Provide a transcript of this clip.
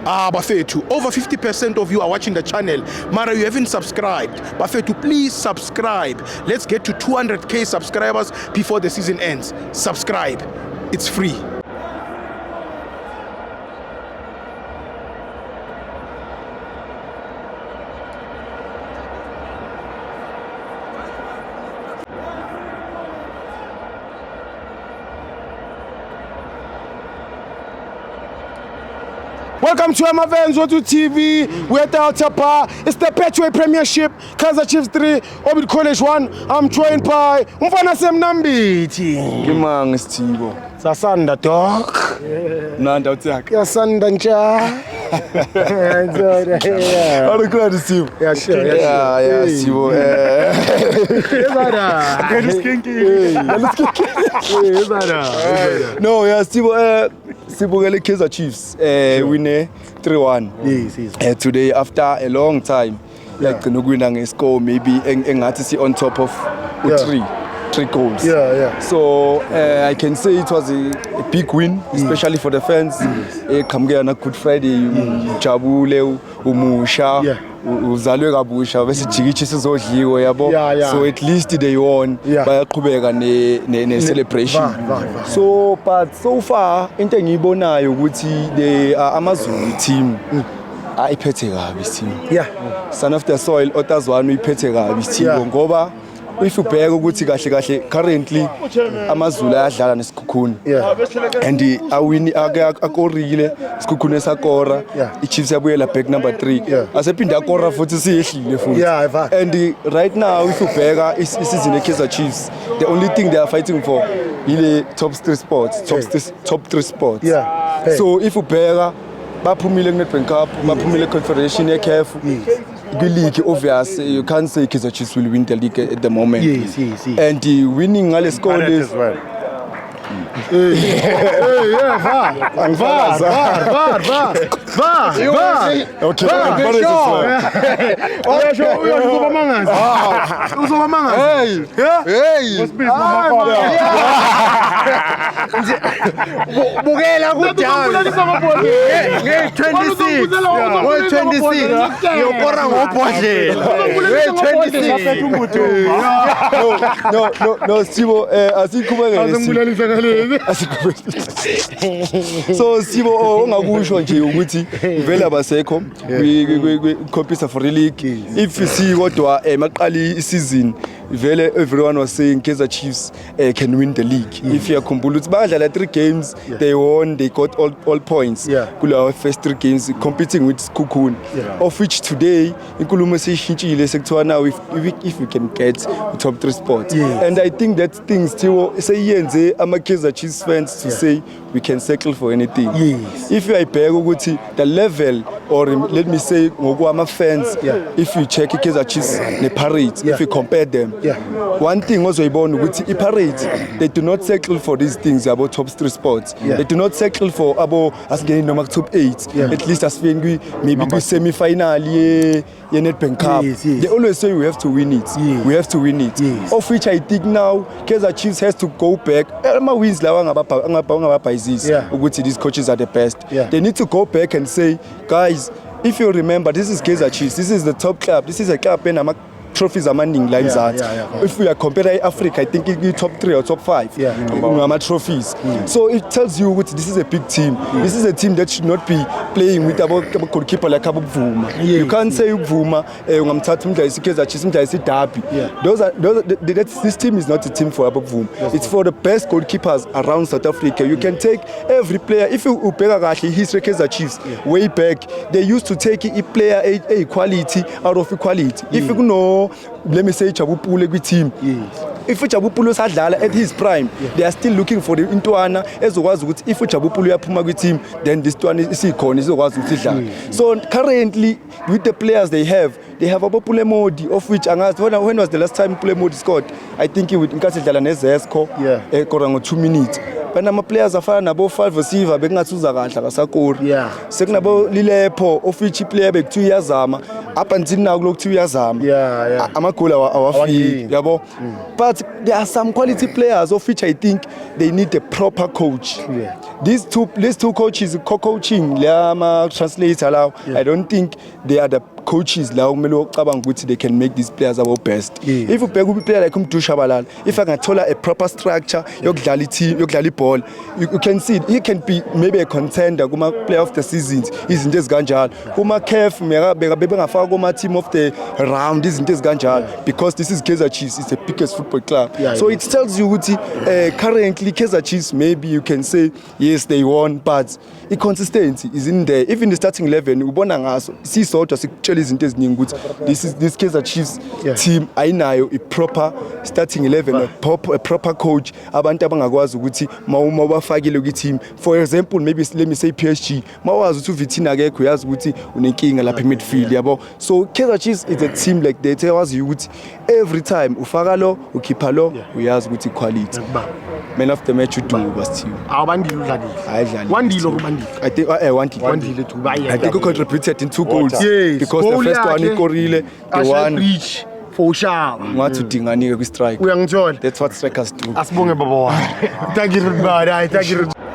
Bafethu, over 50% of you are watching the channel. Mara, you haven't subscribed. Bafethu, please subscribe. Let's get to 200k subscribers before the season ends. Subscribe. It's free. Welcome to Amavens Watu TV. We're at the Outer Bar. It's the Petway Premiership, Kaizer Chiefs 3, Orbit College 1. I'm joined by Mfana Semnambiti. Kimang Stibo. Sasanda dog. Nanda utsaka. Yasanda nja. Are you glad to see you? Yeah, sure. Yeah, Stibo. No, yeah, Stibo. Sibukele Kaizer Chiefs win 3-1. Yes. Today after a long time. Like nogwina ngescore maybe engathi si on top of 3 goals. Yeah. So I can say it was a big win, especially for the fans. Kamukela na Good Friday, ujabule, umusha, uzalwe kabusha bese jikichi sizodliwe yabo. So at least they won. Bayaqhubeka ne celebration. But so far into engiyibonayo ukuthi the Amazulu team ayiphethe kabi team. Son of the Soil otazwana uyiphethe kabi team ngoba if ubheka ukuthi kahle currently Amazulu ayadlala nesikhukhuni and awini akorile isikhukhuni esakora iChiefs yabuyela back number 3 asephinda akora futhi siyehlile futhi and right now if ubheka isizini eKaizer Chiefs the only thing they are fighting for ile top 3 spots. So if ubheka baphumile kuNedbank Cup baphumile Confederation eCAF league, obvious, you can't say Kaizer Chiefs will win the league at the moment. Yes. And winning all the score is VAR. Okay. Bukela kudala. 26 yokora ngobhodlela. 26 No, Stibo asikhubeke so Sibo ongakusho nje ukuthi vele abasekho we compete for league if you see kodwa maqali isizini vele everyone was saying Kaizer Chiefs can win the league if you akhumbula ukuthi badlala 3 games they won, they got all points kula first 3 games competing with Sekhukhune of which today inkulumo seyishintshile sekuthiwa now if we can get top 3 spots and I think that things still seyenze ama Kaizer Chiefs fans to say we can settle for anything. If you ayibheka ukuthi the level or let me say ngokwama fans if you check Kaizer Chiefs ne Pirates if you compare them one thing ozoyibona ukuthi iPirates they do not settle for these things about top 3 spots they do not settle for abo asingeni noma top 8 at least asifike maybe ku semi final ye Nedbank Cup they always say we have to win it of which I think now Kaizer Chiefs has to go back ama wins lawa ngababhayizisi ukuthi these coaches are the best they need to go back and say guys if you remember this is Kaizer Chiefs, this is the top club, this is a club and trophies amaningi la Mzansi. If we are comparing Africa, I think it's top 3 or top 5 trophies. So it tells you what this is a big team. This is a team that should not be playing with a goalkeeper like Abu Vuma. You can't say Vuma ungamthatha umdlali Kaizer Chiefs umdlali Derby. This team is not a team for Abu Vuma. It's for the best goalkeepers around South Africa. You can take every player. If you ubheka kahle history Kaizer Chiefs way back, they used to take a player a quality out of equality. If you know, let me say Chabupule with team. If Chabupulu sadlala at his prime, they are still looking for the Intwana as was with if Chabupulu yaphuma with team, then this one is icon is was with So currently with the players they have a Pule Modi of which when was the last time Pule Modi scored? I think it would Nkasi Dala Nezesco korango 2 minutes. banama players afana nabo Five receiver bekungathuza kahle akasakori Yeah. sekunabo Lilepo ofithi player bekuthiwa iyazama up until now lokuthiwa iyazama Yeah. amagoli awafiki yabo but there are some quality players of which I think they need a proper coach. Yeah. These two coaches co-coaching lama translator lawo I don't think they are the coaches la kumele ucabanga ukuthi they can make these players our best. Yeah. If ubheka uplayer like uMdusha Balala, if angathola a proper structure yokudlala team yokudlala iball, you can see he can be maybe a contender kuma player of the seasons izinto ezikanjalo kuma CAF bengafaka kuma team of the round izinto ezikanjalo because this is Kaizer Chiefs, it's the biggest football club. Yeah, So it tells you ukuthi currently Kaizer Chiefs maybe you can say yes they won but inconsistency is in there. Even the starting 11 ubona ngaso sisodwa sikutshela izinto eziningi ukuthi this Kaizer Chiefs team ayinayo a proper starting 11 a proper coach abantu abangakwazi ukuthi uma bafakile ku team. For example maybe let me say PSG mawazi ukuthi uVitina akekho uyazi ukuthi unenkinga lapha midfield yabo. So Kaizer Chiefs is a team like that ewazi ukuthi every time ufaka lo ukhipha lo uyazi ukuthi quality. Man of the match uDuku Bastille. Awubandile udlalile. Ayidlali. Wandile kubandile. I think Wandile Duku. I think he contributed in 2 goals. Yes. Because the first one ikorile, the one reach for ushaba. ngathi udinganike kwi strike. Uyangithola. That's what strikers do. Asibonge baba wami. Thank you everybody. Thank you.